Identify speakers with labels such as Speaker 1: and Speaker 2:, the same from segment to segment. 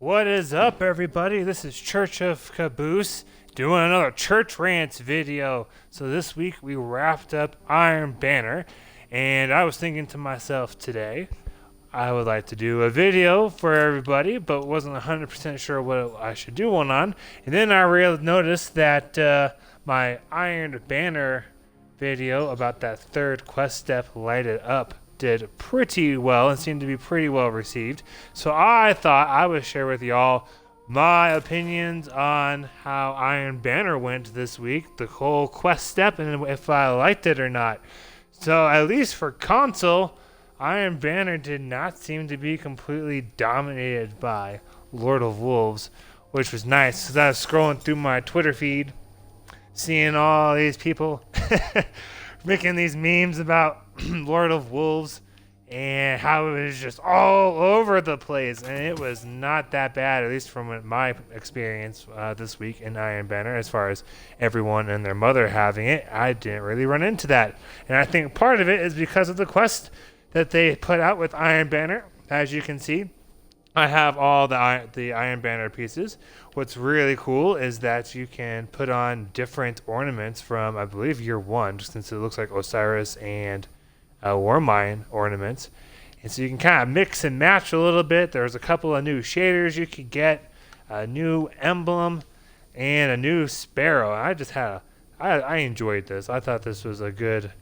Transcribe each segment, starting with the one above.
Speaker 1: What is up, everybody? This is Church of Caboose doing another Church Rants video. So this week we wrapped up Iron Banner, and I was thinking to myself today, I would like to do a video for everybody, but wasn't 100% sure what I should do one on. And then I noticed that my Iron Banner video about that third quest step, Light It Up, did pretty well and seemed to be pretty well received. So I thought I would share with y'all my opinions on how Iron Banner went this week, the whole quest step, and if I liked it or not. So at least for console, Iron Banner did not seem to be completely dominated by Lord of Wolves, which was nice because I was scrolling through my Twitter feed, seeing all these people making these memes about Lord of Wolves and how it was just all over the place, and it was not that bad, at least from my experience this week in Iron Banner. As far as everyone and their mother having it, I didn't really run into that, and I think part of it is because of the quest that they put out with Iron Banner. As you can see, I have all the Iron Banner pieces. What's really cool is that you can put on different ornaments from, I believe, year one, just since it looks like Osiris and Warmine ornaments. And so you can kind of mix and match a little bit. There's a couple of new shaders you could get, a new emblem, and a new sparrow. I enjoyed this. I thought this was a good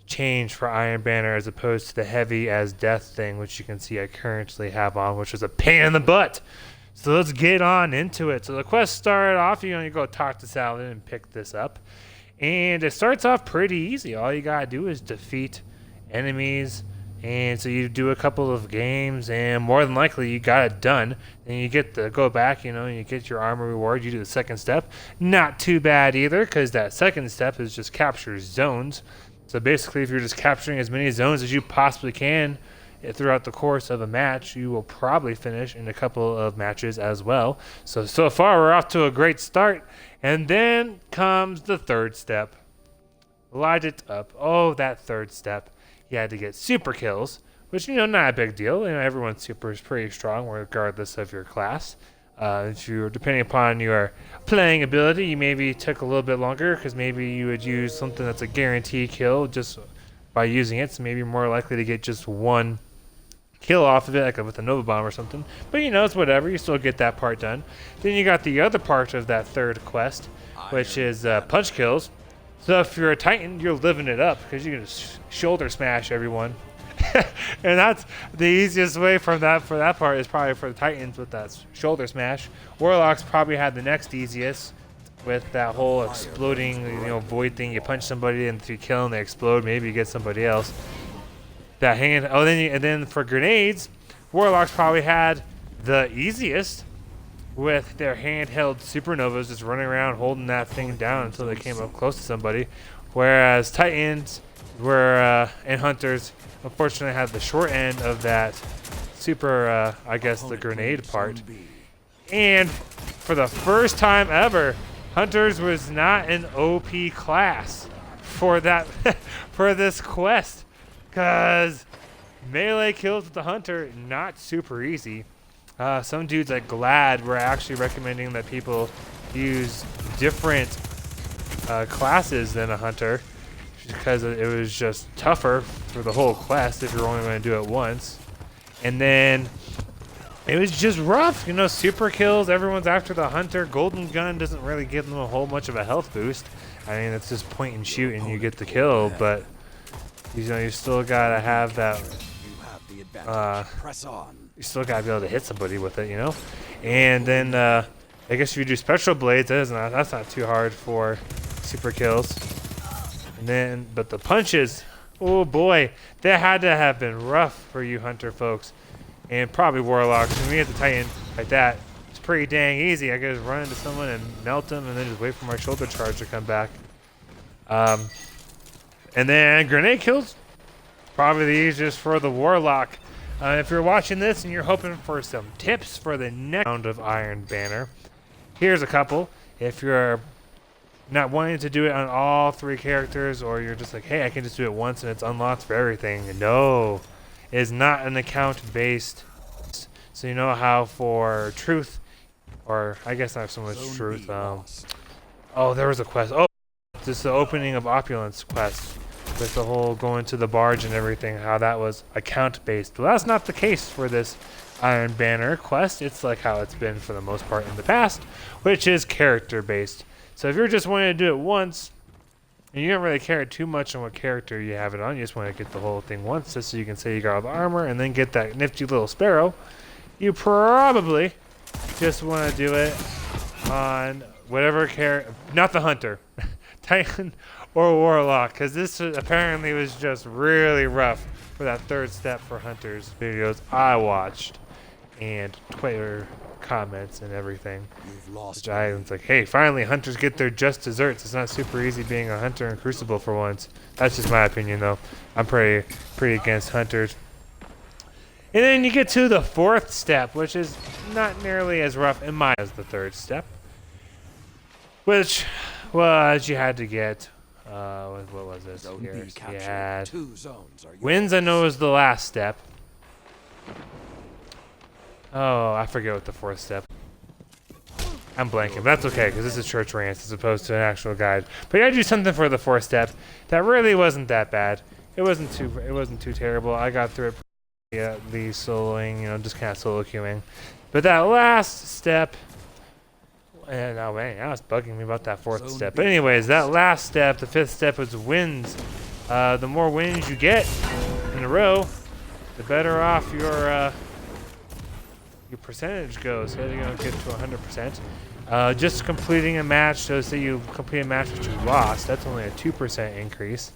Speaker 1: change for Iron Banner as opposed to the heavy as death thing, which you can see I currently have on, which is a pain in the butt. So let's get on into it. So the quest started off, you go talk to Saladin and pick this up. And it starts off pretty easy. All you gotta do is defeat enemies. And so you do a couple of games, and more than likely you got it done. Then you get to go back, and you get your armor reward. You do the second step. Not too bad either, because that second step is just capture zones. So basically, if you're just capturing as many zones as you possibly can throughout the course of a match, you will probably finish in a couple of matches as well. So far, we're off to a great start. And then comes the third step. Light it up. Oh, that third step. You had to get super kills, which, not a big deal. Everyone's super is pretty strong regardless of your class. If you, depending upon your playing ability, you maybe took a little bit longer because maybe you would use something that's a guaranteed kill just by using it. So maybe you're more likely to get just one kill off of it, like with a Nova Bomb or something. But it's whatever. You still get that part done. Then you got the other part of that third quest, which is punch kills. So if you're a Titan, you're living it up because you can just shoulder smash everyone. And that's the easiest way for that part is probably for the Titans with that shoulder smash. Warlocks probably had the next easiest with that whole exploding, void thing. You punch somebody and if you kill them, they explode. Maybe you get somebody else. That hand. Oh, and then for grenades, Warlocks probably had the easiest with their handheld supernovas, just running around holding that thing down until they came up close to somebody. Whereas Titans and Hunters unfortunately had the short end of that super, I guess, the grenade part. And for the first time ever, Hunters was not an OP class for that for this quest, because melee kills with the Hunter not super easy. Some dudes like Glad were actually recommending that people use different classes than a Hunter, because it was just tougher for the whole quest if you're only going to do it once. And then it was just rough, super kills. Everyone's after the Hunter. Golden Gun doesn't really give them a whole much of a health boost. I mean, it's just point and shoot and you get the kill, but you still gotta have that. You still gotta be able to hit somebody with it, And then I guess if you do special blades, that's not too hard for super kills. And then, but the punches, oh boy, that had to have been rough for you Hunter folks, and probably Warlocks. When we get the Titan like that, it's pretty dang easy. I can just run into someone and melt them, and then just wait for my shoulder charge to come back. And then grenade kills, probably the easiest for the Warlock. If you're watching this and you're hoping for some tips for the next round of Iron Banner, here's a couple. If you're not wanting to do it on all three characters, or you're just like, hey, I can just do it once and it's unlocked for everything. No, it is not an account based So you know how for truth, or I guess not so much truth. Oh, there was a quest. Oh, just the opening of Opulence quest with the whole going to the barge and everything. How that was account based. Well, that's not the case for this Iron Banner quest. It's like how it's been for the most part in the past, which is character based. So if you're just wanting to do it once, and you don't really care too much on what character you have it on, you just want to get the whole thing once, just so you can say you got all the armor and then get that nifty little sparrow, you probably just want to do it on whatever character, not the hunter, Titan or Warlock, because this apparently was just really rough for that third step for hunters videos I watched and Twitter comments and everything. Which I was like, hey, finally hunters get their just desserts. It's not super easy being a hunter in Crucible for once. That's just my opinion though. I'm pretty against hunters. And then you get to the fourth step, which is not nearly as rough in my as the third step, which was you had to get what was this here? You had wins. I know was the last step. Oh, I forget what the fourth step. I'm blanking, but that's okay because this is church rants as opposed to an actual guide. But you had to do something for the fourth step that really wasn't that bad. It wasn't too terrible. I got through it the soloing, just kind of solo queuing. But that last step, and oh man, now it's bugging me about that fourth step. But anyways, that last step, the fifth step, was wins. The more wins you get in a row, the better off your percentage goes. So you're gonna get to 100%. Just completing a match, so say you complete a match but you lost, that's only a 2% increase.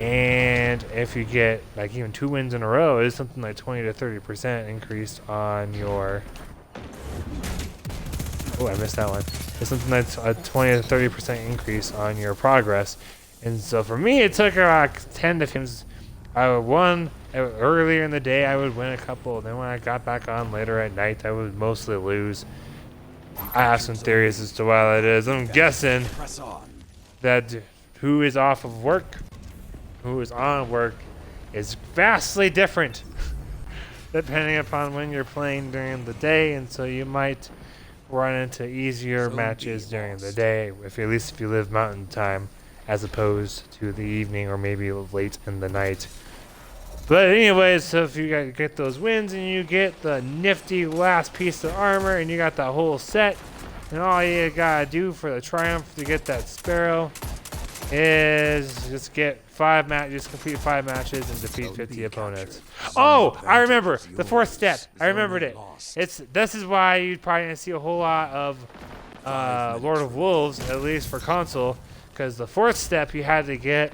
Speaker 1: And if you get like even 2 wins in a row, it's something like 20 to 30% increase on your. Oh, I missed that one. It's something that's a 20 to 30% increase on your progress. And so for me, it took like 10 to 15. I won earlier in the day. I would win a couple. Then when I got back on later at night, I would mostly lose. I have some theories as to why that is. I'm guessing that who is off of work, who is on work, is vastly different depending upon when you're playing during the day, and so you might run into easier matches during the day, at least if you live mountain time, as opposed to the evening or maybe late in the night. But anyways, so if you get those wins and you get the nifty last piece of armor and you got that whole set, and all you gotta do for the triumph to get that sparrow is just get complete 5 matches and defeat 50 opponents. Oh, I remember the fourth step. I remembered it. This is why you probably didn't see a whole lot of Lord of Wolves, at least for console, because the fourth step you had to get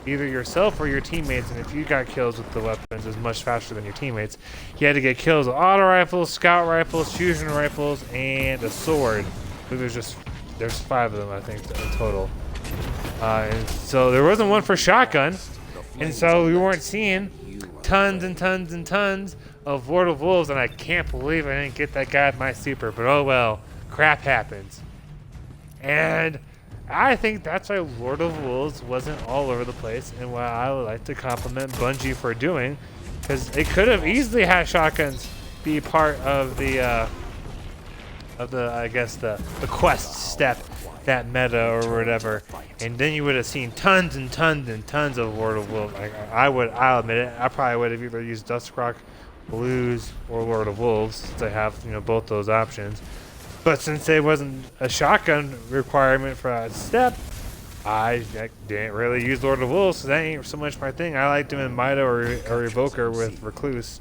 Speaker 1: either yourself or your teammates, and if you got kills with the weapons, it was much faster than your teammates. You had to get kills with auto rifles, scout rifles, fusion rifles, and a sword. There's 5 of them, I think, in total. And so there wasn't one for shotgun, and so we weren't seeing tons and tons and tons of Lord of Wolves, and I can't believe I didn't get that guy at my super, but oh well, crap happens. And I think that's why Lord of Wolves wasn't all over the place, and why I would like to compliment Bungie for doing, because it could have easily had shotguns be part of the I guess the quest step, that meta or whatever, and then you would have seen tons and tons and tons of Lord of Wolves. I'll admit it, I probably would have either used Duskrock, Blues, or Lord of Wolves, since I have both those options. But since there wasn't a shotgun requirement for that step, I didn't really use Lord of Wolves, so that ain't so much my thing. I like doing Mida or Evoker with Recluse.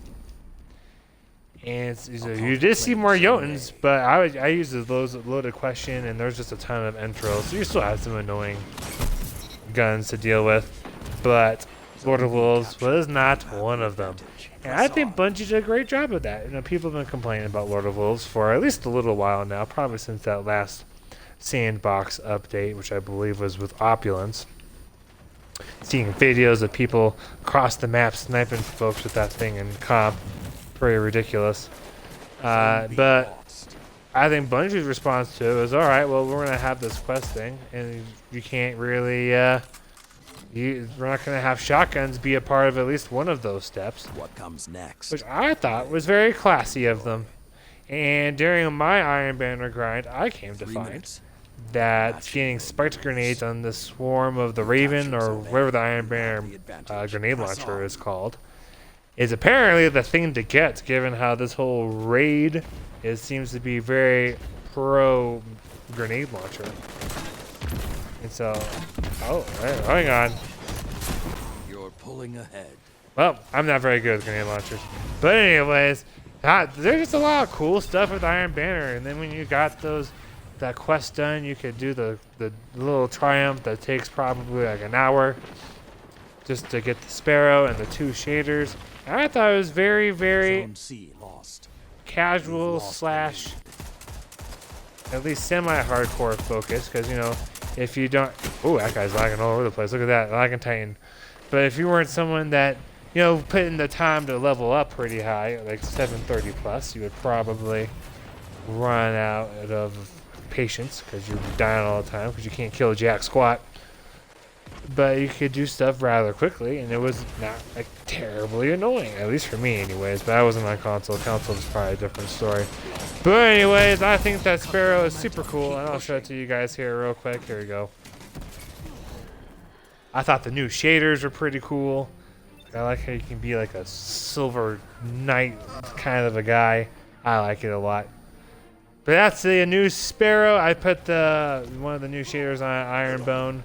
Speaker 1: And you did see more Jotuns, but I used those loaded question, and there's just a ton of intros, so you still have some annoying guns to deal with. But Lord of Wolves was not one of them. And I think Bungie did a great job of that. People have been complaining about Lord of Wolves for at least a little while now, probably since that last sandbox update, which I believe was with Opulence. Seeing videos of people across the map sniping folks with that thing in comp, pretty ridiculous. But I think Bungie's response to it was, alright, well, we're going to have this quest thing, and you can't really we're not going to have shotguns be a part of at least one of those steps.
Speaker 2: What comes next?
Speaker 1: Which I thought was very classy of them. And during my Iron Banner grind, I came to find that getting spiked grenades on the swarm of the Raven, or whatever the Iron Banner grenade launcher is called, is apparently the thing to get, given how this whole raid seems to be very pro grenade launcher. And so, hang on.
Speaker 2: You're pulling ahead.
Speaker 1: Well, I'm not very good with grenade launchers. But anyways, there's just a lot of cool stuff with Iron Banner. And then when you got that quest done, you could do the little triumph that takes probably like an hour just to get the Sparrow and the 2 shaders. And I thought it was very, very casual slash at least semi-hardcore focus, because, you know, if you don't... Ooh, that guy's lagging all over the place. Look at that, lagging Titan. But if you weren't someone that, you know, put in the time to level up pretty high, like 730 plus, you would probably run out of patience, because you're dying all the time, because you can't kill a jack squat. But you could do stuff rather quickly, and it was not, like, terribly annoying, at least for me anyways. But I wasn't on console. Console is probably a different story. But anyways, I think that Sparrow is super cool, and I'll show it to you guys here real quick. Here we go. I thought the new shaders were pretty cool. I like how you can be like a silver knight kind of a guy. I like it a lot. But that's the new Sparrow. I put one of the new shaders on Iron Bone.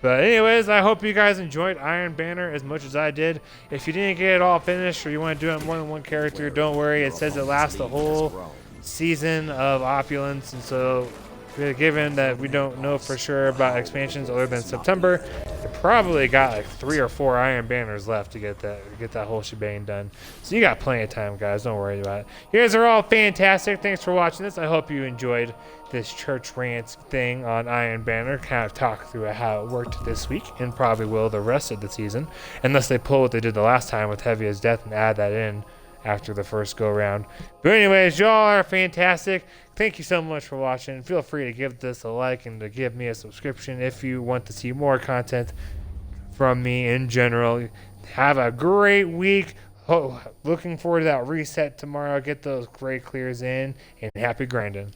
Speaker 1: But anyways, I hope you guys enjoyed Iron Banner as much as I did. If you didn't get it all finished, or you want to do it more than one character, don't worry. It says it lasts the whole season of Opulence, and so given that we don't know for sure about expansions other than September, you probably got like 3 or 4 Iron Banners left to get that whole shebang done. So you got plenty of time, guys. Don't worry about it. You guys are all fantastic. Thanks for watching this. I hope you enjoyed this church rants thing on Iron Banner. Kind of talk through how it worked this week, and probably will the rest of the season, unless they pull what they did the last time with Heavy as Death and add that in after the first go round. But anyways, y'all are fantastic. Thank you so much for watching. Feel free to give this a like and to give me a subscription if you want to see more content from me in general. Have a great week. Looking forward to that reset tomorrow. Get those great clears in, and happy grinding.